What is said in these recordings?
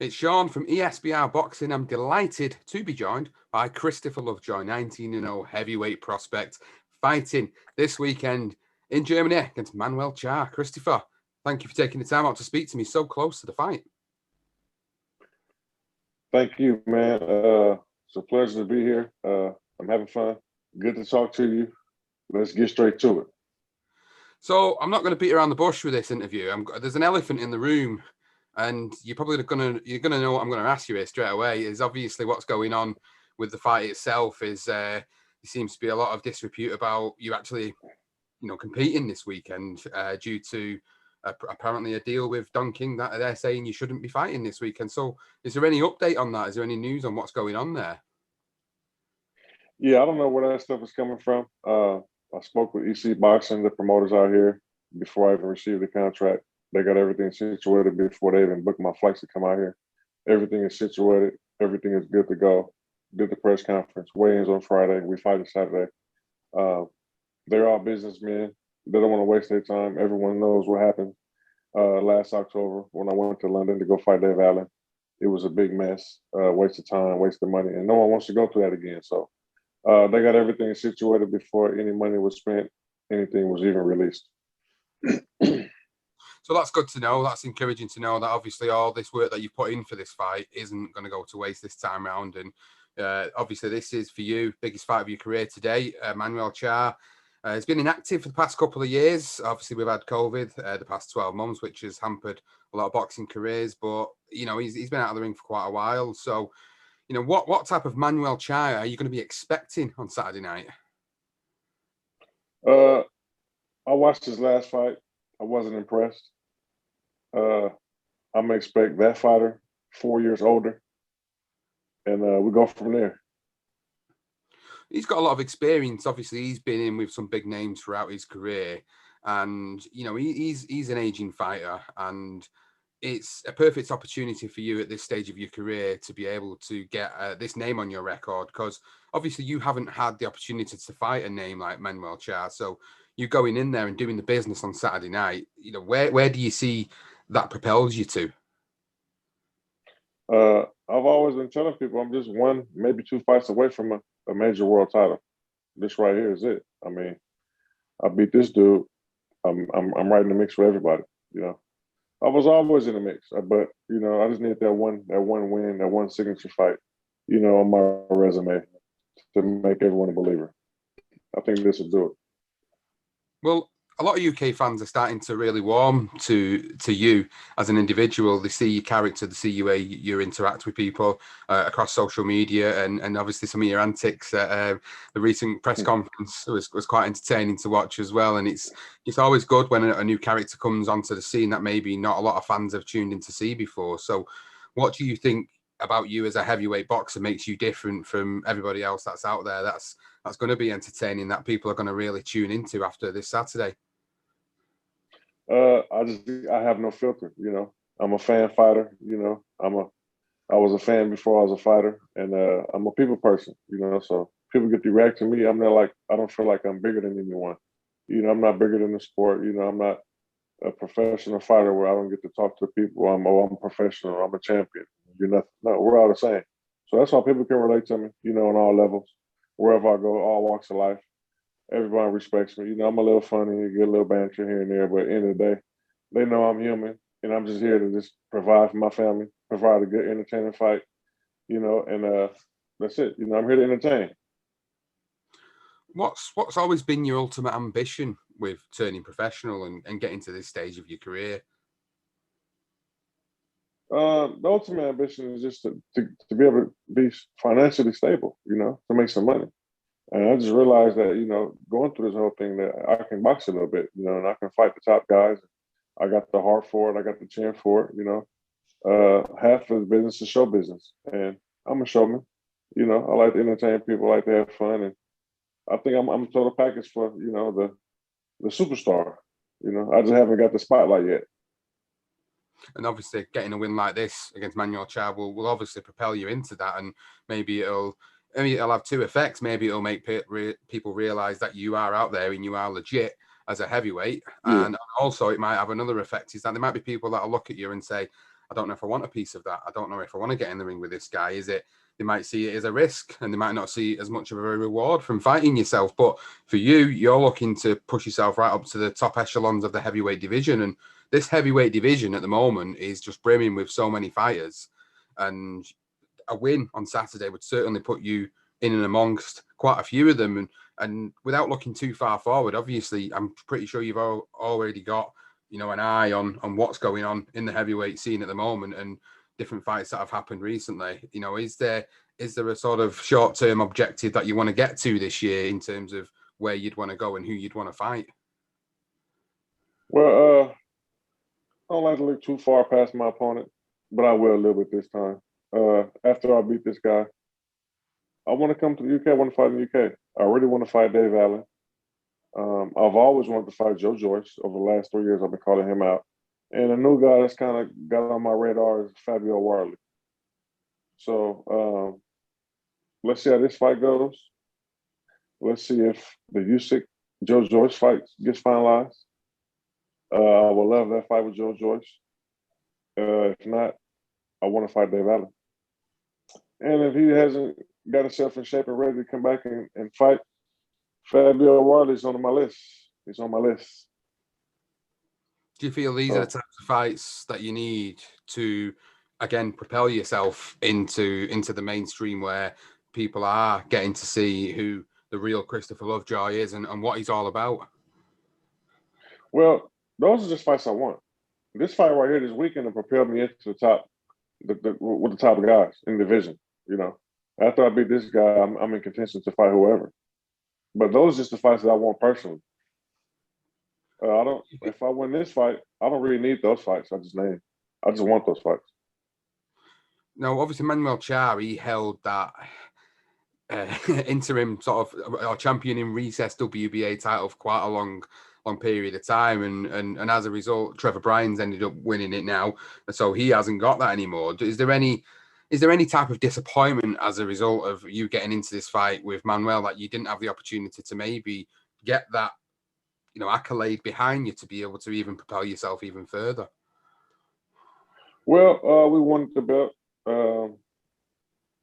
It's Sean from ESBR Boxing. I'm delighted to be joined by Christopher Lovejoy, 19-0 heavyweight prospect, fighting this weekend in Germany against Manuel Charr. Christopher, thank you for taking the time out to speak to me so close to the fight. Thank you, man. It's a pleasure to be here. I'm having fun. Good to talk to you. Let's get straight to it. So I'm not going to beat around the bush with this interview. There's an elephant in the room, and you're gonna know what I'm going to ask you here straight away. Is obviously what's going on with the fight itself. There seems to be a lot of disrepute about you actually, competing this weekend due to apparently a deal with Don King that they're saying you shouldn't be fighting this weekend. So is there any update on that? Is there any news on what's going on there? Yeah, I don't know where that stuff is coming from. I spoke with EC Boxing, the promoters out here, before I even received the contract. They got everything situated before they even booked my flights to come out here. Everything is situated. Everything is good to go. Did the press conference. Weigh-ins on Friday. We fight on Saturday. They're all businessmen. They don't want to waste their time. Everyone knows what happened last October when I went to London to go fight Dave Allen. It was a big mess, waste of time, waste of money, and no one wants to go through that again. So they got everything situated before any money was spent, anything was even released. So that's good to know. That's encouraging to know that obviously all this work that you put in for this fight isn't going to go to waste this time around. And obviously this is, for you, biggest fight of your career today. Manuel Charr has been inactive for the past couple of years. Obviously we've had COVID the past 12 months, which has hampered a lot of boxing careers. But, he's been out of the ring for quite a while. So, what type of Manuel Charr are you going to be expecting on Saturday night? I watched his last fight. I wasn't impressed. I'm gonna expect that fighter 4 years older, and we go from there. He's got a lot of experience. Obviously, he's been in with some big names throughout his career, and he's an aging fighter, and it's a perfect opportunity for you at this stage of your career to be able to get this name on your record, because obviously you haven't had the opportunity to fight a name like Manuel Charr. So you going in there and doing the business on Saturday night, where do you see that propels you to? I've always been telling people I'm just one, maybe two fights away from a major world title. This right here is it. I mean, I beat this dude. I'm right in the mix for everybody. I was always in the mix, but I just need that one win, that one signature fight, on my resume to make everyone a believer. I think this will do it. Well, a lot of UK fans are starting to really warm to you as an individual. They see your character, they see you way you interact with people across social media, and obviously some of your antics at the recent press conference was quite entertaining to watch as well. And it's always good when a new character comes onto the scene that maybe not a lot of fans have tuned in to see before. So what do you think about you as a heavyweight boxer makes you different from everybody else that's out there that's going to be entertaining, that people are going to really tune into after this Saturday? I have no filter. I'm a fan fighter. I was a fan before I was a fighter, and I'm a people person. So people get to react to me. I don't feel like I'm bigger than anyone. I'm not bigger than the sport. I'm not a professional fighter where I don't get to talk to people. I'm a professional. I'm a champion. You're nothing. No, we're all the same. So that's why people can relate to me. On all levels, wherever I go, all walks of life. Everybody respects me. I'm a little funny, get a little banter here and there, but at the end of the day, they know I'm human, and I'm just here to just provide for my family, provide a good entertaining fight, and that's it. I'm here to entertain. What's always been your ultimate ambition with turning professional and getting to this stage of your career? The ultimate ambition is just to be able to be financially stable, to make some money. And I just realized that, going through this whole thing, that I can box a little bit, and I can fight the top guys. I got the heart for it. I got the chin for it, half of the business is show business. And I'm a showman. I like to entertain people, I like to have fun. And I think I'm a total package for, the superstar. I just haven't got the spotlight yet. And obviously getting a win like this against Manuel Charr will obviously propel you into that. And maybe it'll have two effects. Maybe it'll make people realize that you are out there and you are legit as a heavyweight. Yeah. And also it might have another effect, is that there might be people that'll look at you and say, I don't know if I want a piece of that. I don't know if I want to get in the ring with this guy. Is it, they might see it as a risk and they might not see it as much of a reward from fighting yourself. But for you, you're looking to push yourself right up to the top echelons of the heavyweight division. And this heavyweight division at the moment is just brimming with so many fighters. And a win on Saturday would certainly put you in and amongst quite a few of them. And without looking too far forward, obviously, I'm pretty sure you've already got, you know, an eye on what's going on in the heavyweight scene at the moment and different fights that have happened recently. You know, is there a sort of short-term objective that you want to get to this year in terms of where you'd want to go and who you'd want to fight? Well, I don't like to look too far past my opponent, but I will a little bit this time. After I beat this guy, I want to come to the UK. I want to fight in the UK. I really want to fight Dave Allen. I've always wanted to fight Joe Joyce. Over the last 3 years, I've been calling him out. And a new guy that's kind of got on my radar is Fabio Warley. So let's see how this fight goes. Let's see if the Usyk Joe Joyce fight gets finalized. I would love that fight with Joe Joyce. If not, I want to fight Dave Allen. And if he hasn't got himself in shape and ready to come back and fight, Fabio Warley's on my list. He's on my list. Do you feel these are the types of fights that you need to, again, propel yourself into the mainstream where people are getting to see who the real Christopher Lovejoy is and what he's all about? Well, those are just fights I want. This fight right here this weekend will propel me into the top, with the top guys in the division. You know, after I beat this guy, I'm in contention to fight whoever. But those are just the fights that I want personally. I don't. If I win this fight, I don't really need those fights. I just want those fights. Now, obviously, Manuel Charr, he held that interim sort of champion in recess WBA title for quite a long period of time, and as a result, Trevor Bryan's ended up winning it now, so he hasn't got that anymore. Is there any type of disappointment as a result of you getting into this fight with Manuel that you didn't have the opportunity to maybe get that, you know, accolade behind you to be able to even propel yourself even further? Well, we won the belt.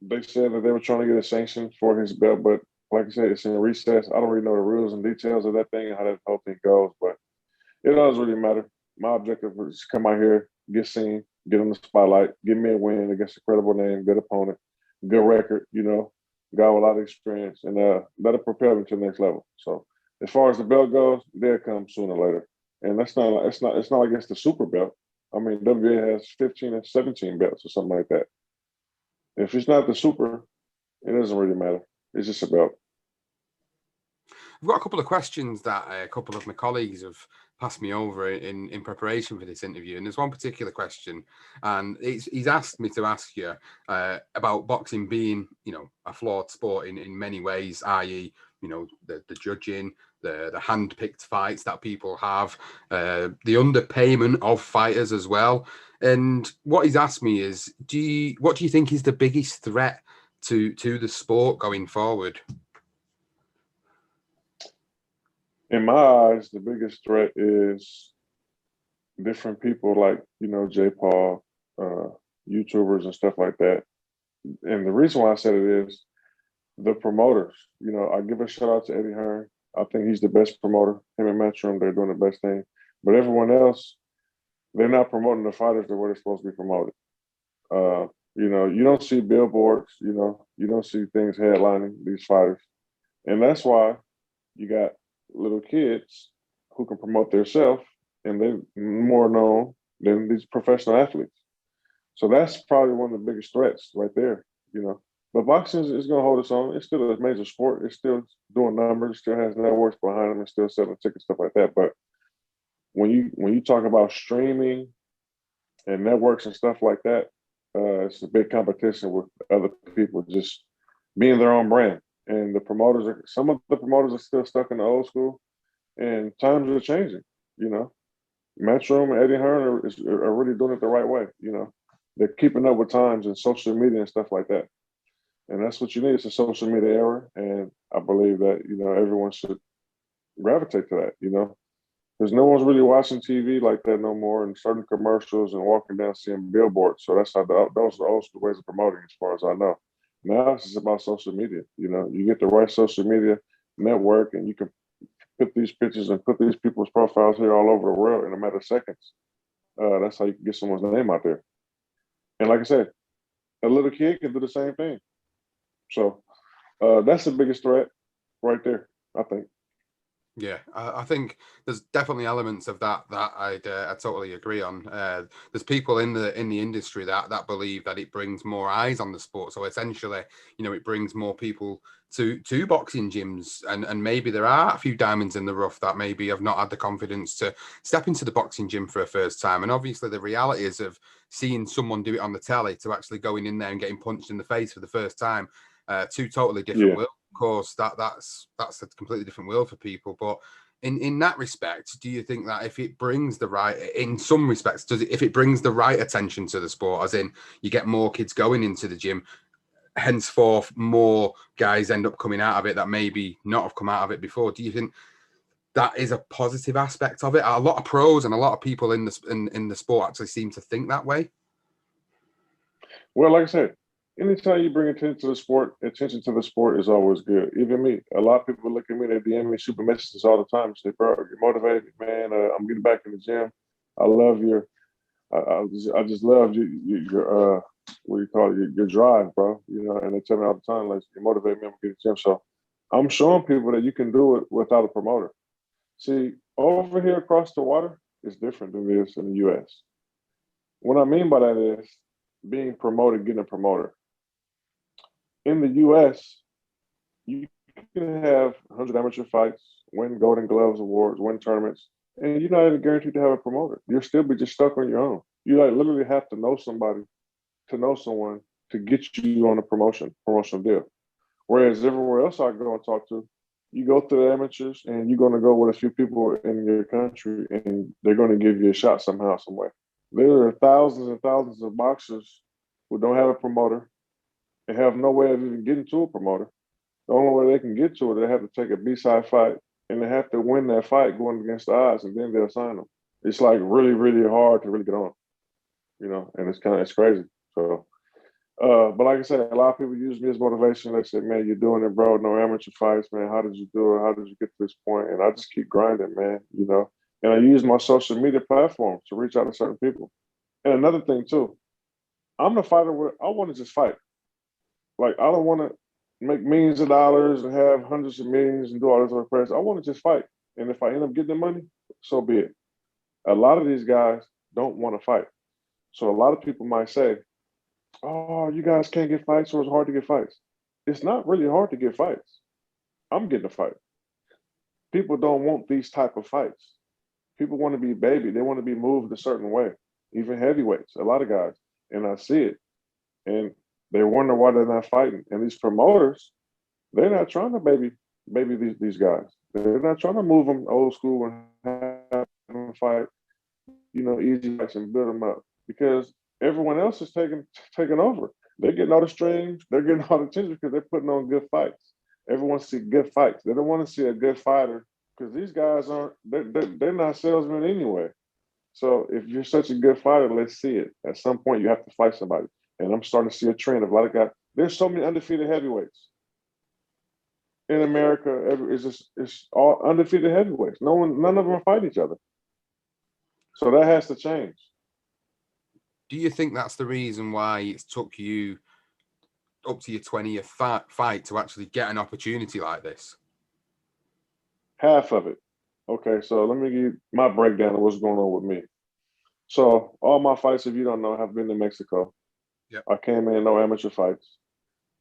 They said that they were trying to get a sanction for his belt, but like I said, it's in recess. I don't really know the rules and details of that thing and how that whole thing goes, but it doesn't really matter. My objective was to come out here, get seen, get on the spotlight, give me a win against a credible name, good opponent, good record, you know, got a lot of experience, and that'll propel me to the next level. So as far as the belt goes, they'll come sooner or later. And it's not like it's the super belt. I mean, WBA has 15 and 17 belts or something like that. If it's not the super, it doesn't really matter. It's just a belt. I've got a couple of questions that a couple of my colleagues have passed me over in preparation for this interview. And there's one particular question, and he's asked me to ask you about boxing being, you know, a flawed sport in many ways, i.e., you know, the judging, the hand-picked fights that people have, the underpayment of fighters as well. And what he's asked me is, what do you think is the biggest threat to the sport going forward? In my eyes, the biggest threat is different people like, you know, J. Paul, YouTubers and stuff like that. And the reason why I said it is the promoters. You know, I give a shout out to Eddie Hearn. I think he's the best promoter. Him and Matchroom, they're doing the best thing. But everyone else, they're not promoting the fighters the way they're supposed to be promoted. You know, you don't see billboards, you know, you don't see things headlining these fighters. And that's why you got little kids who can promote themselves and they're more known than these professional athletes. So that's probably one of the biggest threats right there, you know. But boxing is going to hold its own. It's still a major sport. It's still doing numbers, still has networks behind them, and still selling tickets, stuff like that. But when you talk about streaming and networks and stuff like that, it's a big competition with other people just being their own brand. And some of the promoters are still stuck in the old school, and times are changing. You know, Matchroom and Eddie Hearn are really doing it the right way. You know, they're keeping up with times and social media and stuff like that. And that's what you need. It's a social media era, and I believe that, you know, everyone should gravitate to that. You know, Because no one's really watching TV like that no more, and certain commercials and walking down seeing billboards. So that's how those are the old school ways of promoting, as far as I know. Now it's just about social media. You get the right social media network, and you can put these pictures and put these people's profiles here all over the world in a matter of seconds. That's how you can get someone's name out there. And like I said, a little kid can do the same thing. So that's the biggest threat right there, I think. Yeah, I think there's definitely elements of that I totally agree on. There's people in the industry that believe that it brings more eyes on the sport. So essentially, it brings more people to boxing gyms, and maybe there are a few diamonds in the rough that maybe have not had the confidence to step into the boxing gym for a first time. And obviously, the reality is of seeing someone do it on the telly to actually going in there and getting punched in the face for the first time. Two totally different worlds. Of course, that's a completely different world for people. But in that respect, do you think that if it brings the right, in some respects, if it brings the right attention to the sport, as in you get more kids going into the gym, henceforth more guys end up coming out of it that maybe not have come out of it before? Do you think that is a positive aspect of it? A lot of pros and a lot of people in the sport actually seem to think that way. Well, like I said, anytime you bring attention to the sport is always good. Even me, a lot of people look at me, they DM me super messages all the time. Say, bro, you're motivated, man. I'm getting back in the gym. I love I just love your what do you call it, your drive, bro. And they tell me all the time, like, you motivate me, I'm getting the gym. So I'm showing people that you can do it without a promoter. See, over here across the water is different than it is in the US. What I mean by that is being promoted, getting a promoter. In the US, you can have 100 amateur fights, win Golden Gloves awards, win tournaments, and you're not even guaranteed to have a promoter. You'll still be just stuck on your own. You literally have to know somebody to know someone to get you on a promotional deal. Whereas everywhere else I go and talk to, you go to the amateurs and you're going to go with a few people in your country and they're going to give you a shot somehow, some way. There are thousands and thousands of boxers who don't have a promoter and have no way of even getting to a promoter. The only way they can get to it, they have to take a B-side fight and they have to win that fight going against the odds, and then they'll sign them. It's like really, really hard to really get on, and it's crazy. So, but like I said, a lot of people use me as motivation. They say, man, you're doing it, bro. No amateur fights, man. How did you do it? How did you get to this point? And I just keep grinding, man, And I use my social media platform to reach out to certain people. And another thing, too, I'm the fighter where I want to just fight. Like, I don't want to make millions of dollars and have hundreds of millions and do all this other press. I want to just fight. And if I end up getting the money, so be it. A lot of these guys don't want to fight. So a lot of people might say, oh, you guys can't get fights, so it's hard to get fights. It's not really hard to get fights. I'm getting a fight. People don't want these type of fights. People want to be baby. They want to be moved a certain way. Even heavyweights, a lot of guys. And I see it. And they wonder why they're not fighting. And these promoters, they're not trying to baby these guys. They're not trying to move them old school and have them fight, easy fights and build them up. Because everyone else is taking over. They're getting all the streams. They're getting all the attention because they're putting on good fights. Everyone see good fights. They don't want to see a good fighter because these guys they're not salesmen anyway. So if you're such a good fighter, let's see it. At some point, you have to fight somebody. And I'm starting to see a trend of a lot of guys. There's so many undefeated heavyweights in America. It's all undefeated heavyweights. None of them fight each other. So that has to change. Do you think that's the reason why it took you up to your 20th fight to actually get an opportunity like this? Half of it. Okay, so let me give you my breakdown of what's going on with me. So all my fights, if you don't know, have been in Mexico. Yep. I came in, no amateur fights.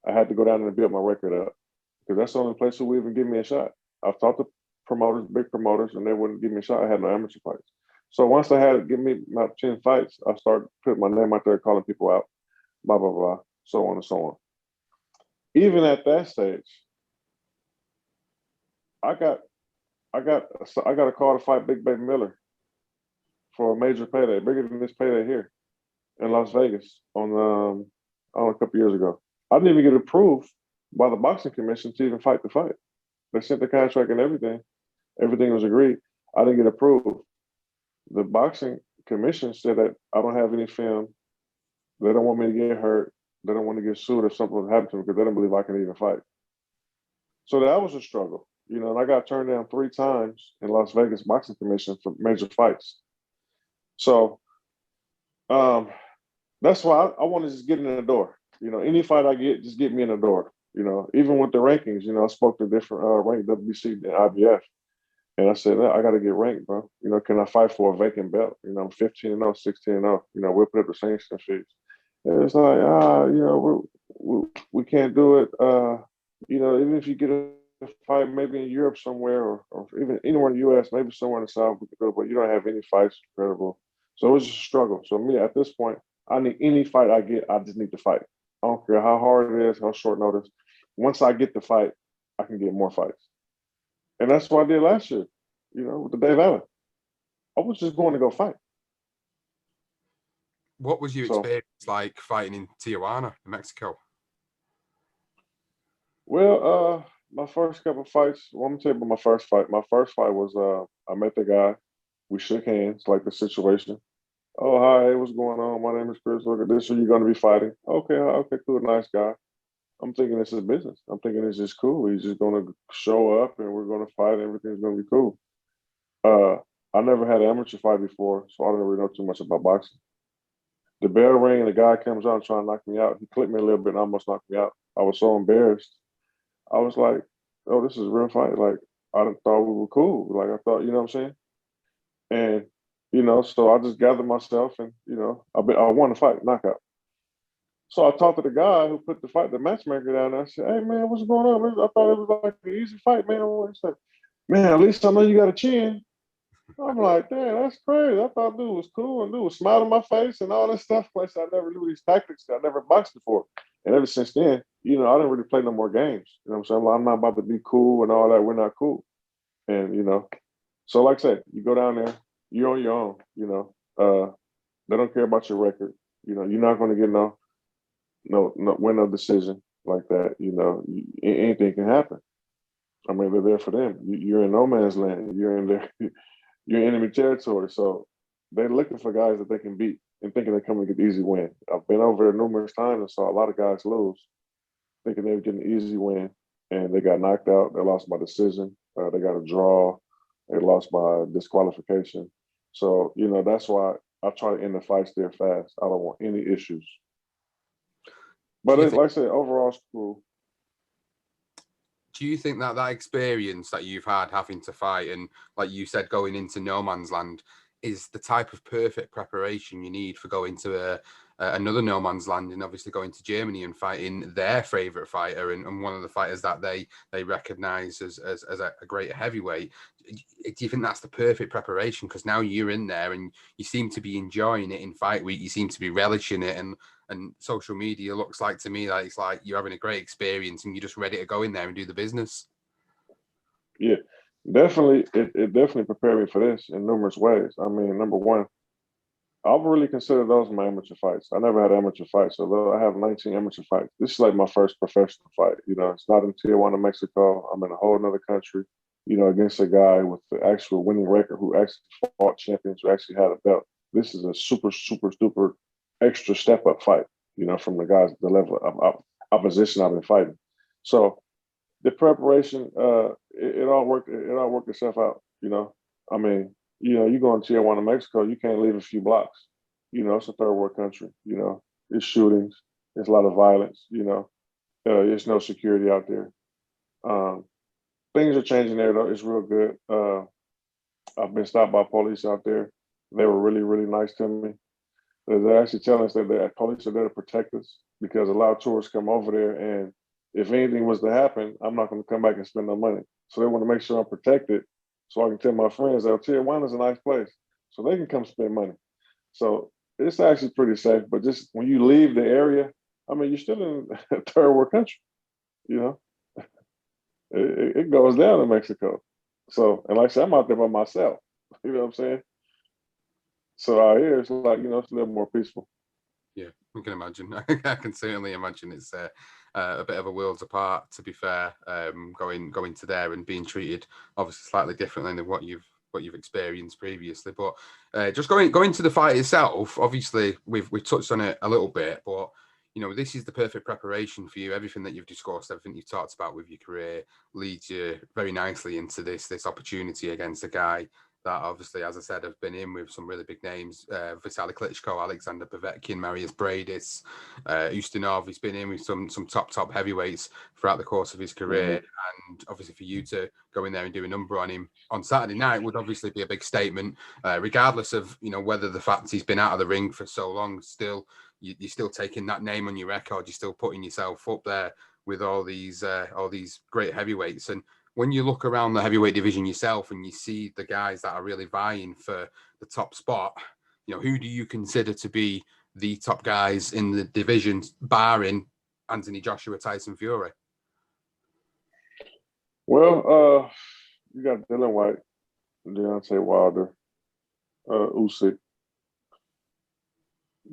I had to go down there and build my record up because that's the only place who would even give me a shot. I've talked to promoters, big promoters, and they wouldn't give me a shot. I had no amateur fights. So once I had to give me my 10 fights, I started putting my name out there, calling people out, blah, blah, blah, so on and so on. Even at that stage, I got a call to fight Big Baby Miller for a major payday, bigger than this payday here in Las Vegas on a couple years ago. I didn't even get approved by the boxing commission to even fight the fight. They sent the contract and everything. Everything was agreed. I didn't get approved. The boxing commission said that I don't have any film. They don't want me to get hurt. They don't want to get sued if something happened to me because they don't believe I can even fight. So that was a struggle, and I got turned down 3 times in Las Vegas Boxing Commission for major fights. So um, that's why I want to just get in the door. Any fight I get, just get me in the door. Even with the rankings, I spoke to different ranked WBC and IBF. And I said, I got to get ranked, bro. Can I fight for a vacant belt? I'm 15-0, 16-0. We'll put up the sanction fees. And it's like, we can't do it. Even if you get a fight maybe in Europe somewhere or even anywhere in the U.S., maybe somewhere in the South, we could do it, but you don't have any fights credible. So it was just a struggle. So me, at this point, I need any fight I get, I just need to fight. I don't care how hard it is, how short notice. Once I get the fight, I can get more fights. And that's what I did last year, with the Dave Allen. I was just going to go fight. What was your experience like fighting in Tijuana, in Mexico? Well, my first couple of fights, well, I'm going to tell you about my first fight. My first fight was, I met the guy. We shook hands, like the situation. Oh, hi, hey, what's going on? My name is Chris. Look at this. Who you going to be fighting? Okay, cool, nice guy. I'm thinking this is business. I'm thinking it's just cool. He's just going to show up and we're going to fight. Everything's going to be cool. I never had an amateur fight before, so I didn't really know too much about boxing. The bell rang and the guy comes out trying to knock me out. He clipped me a little bit and almost knocked me out. I was so embarrassed. I was like, oh, this is a real fight. Like, I thought we were cool. Like, I thought, you know what I'm saying? And, so I just gathered myself and, I won the fight, knockout. So I talked to the guy who put the matchmaker down there. I said, hey, man, what's going on? I thought it was like an easy fight, man. He said, man, at least I know you got a chin. I'm like, damn, that's crazy. I thought dude was cool and dude was smiling in my face and all this stuff. Like, I never knew these tactics. I never boxed before. And ever since then, I didn't really play no more games. You know what I'm saying? I'm not about to be cool and all that. We're not cool. And, so like I said, you go down there, you're on your own, they don't care about your record. You're not going to get no win no decision like that. Anything can happen. I mean, they're there for them. You're in no man's land. You're in their, you're in enemy territory. So they're looking for guys that they can beat and thinking they're coming to get the easy win. I've been over there numerous times and saw a lot of guys lose, thinking they were getting an easy win, and they got knocked out. They lost by decision. They got a draw. They lost by disqualification. So, that's why I try to end the fights there fast. I don't want any issues. But like I said, overall, it's cool. Do you think that experience that you've had having to fight and, like you said, going into no man's land is the type of perfect preparation you need for going to another no man's land, and obviously going to Germany and fighting their favorite fighter and one of the fighters that they recognize as a great heavyweight? Do you think that's the perfect preparation? Because now you're in there and you seem to be enjoying it in fight week. You seem to be relishing it, and social media looks like to me that it's like you're having a great experience and you're just ready to go in there and do the business. Yeah, definitely. It definitely prepared me for this in numerous ways. I mean, number one, I would really consider those my amateur fights. I never had amateur fights, although I have 19 amateur fights. This is like my first professional fight. It's not in Tijuana, Mexico. I'm in a whole other country, against a guy with the actual winning record who actually fought champions, who actually had a belt. This is a super, super, super extra step up fight, from the guys, the level of opposition I've been fighting. So the preparation, it all worked itself out, I mean, you go into Tijuana, Mexico, you can't leave a few blocks. It's a third world country, it's shootings, there's a lot of violence, there's no security out there. Things are changing there though, it's real good. I've been stopped by police out there. They were really, really nice to me. They're actually telling us that the police are there to protect us because a lot of tourists come over there, and if anything was to happen, I'm not going to come back and spend no money. So they want to make sure I'm protected so I can tell my friends that Tijuana's a nice place so they can come spend money. So it's actually pretty safe, but just when you leave the area, I mean, you're still in a third world country, It goes down in Mexico. So, and like I said, I'm out there by myself, you know what I'm saying? So out here, it's like, it's a little more peaceful. Yeah, I can imagine. I can certainly imagine it's a bit of a worlds apart, to be fair, going to there and being treated obviously slightly differently than what you've what you've experienced previously. But just going to the fight itself, obviously we've touched on it a little bit, but you know, this is the perfect preparation for you. Everything that you've discussed, everything you've talked about with your career leads you very nicely into this opportunity against a guy that obviously, as I said, have been in with some really big names. Vitaly Klitschko, Alexander Povetkin, Marius Bradis, Ustinov. He's been in with some top heavyweights throughout the course of his career. And obviously for you to go in there and do a number on him on Saturday night would obviously be a big statement, regardless of, you know, whether the fact he's been out of the ring for so long, still, you're still taking that name on your record. You're still putting yourself up there with all these great heavyweights. And when you look around the heavyweight division yourself and you see the guys that are really vying for the top spot, you know, who do you consider to be the top guys in the division, barring Anthony Joshua, Tyson Fury? Well, you got Dylan White, Deontay Wilder, Usyk,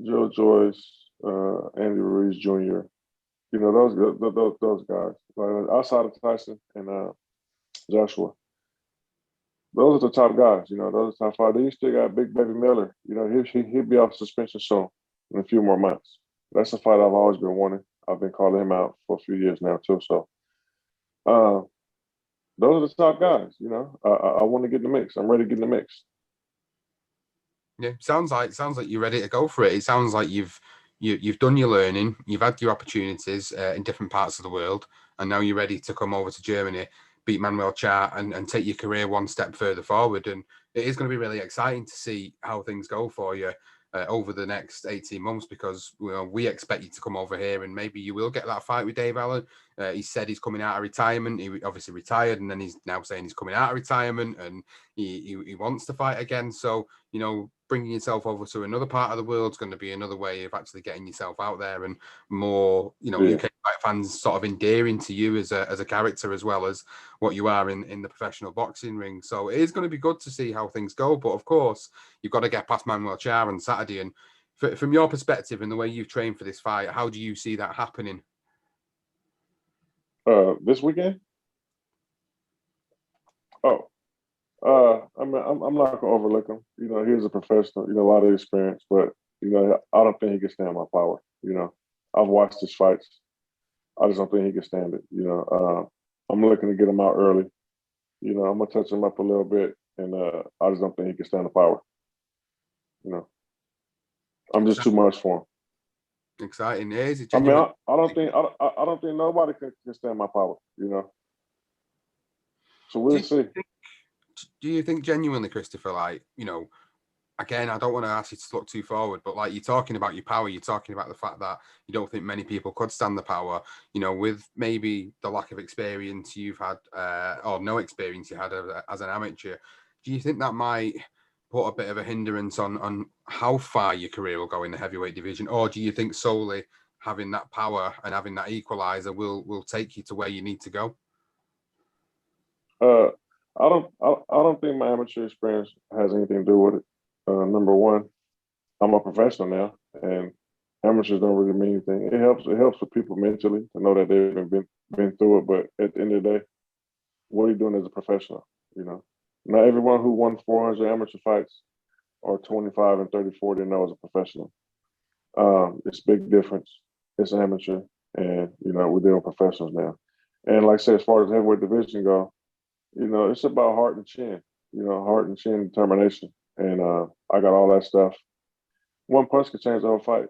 Joe Joyce, Andy Ruiz Jr. You know, those guys. Like, outside of Tyson and Joshua, those are the top guys. You know, those are the top five. Then you still got Big Baby Miller. You know, he'll be off suspension soon in a few more months. That's a fight I've always been wanting. I've been calling him out for a few years now too. So, those are the top guys. You know, I want to get in the mix. I'm ready to get in the mix. Yeah, sounds like you're ready to go for it. It sounds like you've done your learning, you've had your opportunities in different parts of the world, and now you're ready to come over to Germany, beat Manuel Charr, and take your career one step further forward. And it is going to be really exciting to see how things go for you over the next 18 months, because we expect you to come over here and maybe you will get that fight with Dave Allen. He said he's coming out of retirement. He obviously retired, and then he's now saying he's coming out of retirement and he wants to fight again. So, you know, bringing yourself over to another part of the world is going to be another way of actually getting yourself out there, and more, you know, UK fight fans sort of endearing to you as a character, as well as what you are in the professional boxing ring. So it is going to be good to see how things go. But of course, you've got to get past Manuel Charr on Saturday. And from your perspective and the way you've trained for this fight, how do you see that happening? This weekend? Oh, I mean, I'm not gonna overlook him. You know, he's a professional. You know, a lot of experience, but you know, I don't think he can stand my power. You know, I've watched his fights. I just don't think he can stand it. You know, I'm looking to get him out early. You know, I'm gonna touch him up a little bit, and I just don't think he can stand the power. You know, I'm just too much for him. Exciting, is it? I mean, I don't think nobody can stand my power. You know, so we'll see. Do you think genuinely, Christopher, like, you know, again, I don't want to ask you to look too forward, but like, you're talking about your power, you're talking about the fact that you don't think many people could stand the power, you know, with maybe the lack of experience you've had, or no experience you had as an amateur. Do you think that might put a bit of a hindrance on how far your career will go in the heavyweight division? Or do you think solely having that power and having that equalizer will take you to where you need to go? I don't think my amateur experience has anything to do with it. Number one, I'm a professional now, and amateurs don't really mean anything. It helps with people mentally to know that they've been through it. But at the end of the day, what are you doing as a professional? You know, not everyone who won 400 amateur fights or 25 and 34 they know as a professional. It's a big difference. It's amateur, and you know, we're dealing with professionals now. And like I said, as far as the heavyweight division go, you know, it's about heart and chin. You know, heart and chin determination. And I got all that stuff. One punch could change the whole fight.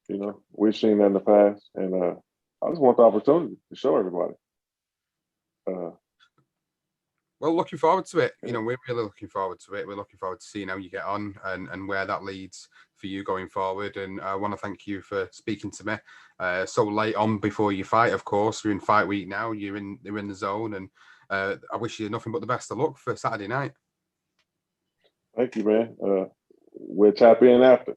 You know, we've seen that in the past, and I just want the opportunity to show everybody. Well, looking forward to it. You know, we're really looking forward to it. We're looking forward to seeing how you get on and where that leads for you going forward. And I want to thank you for speaking to me so late on before you fight. Of course, you're in fight week now. You're in the zone, and I wish you nothing but the best of luck for Saturday night. Thank you, man. We'll tap in after.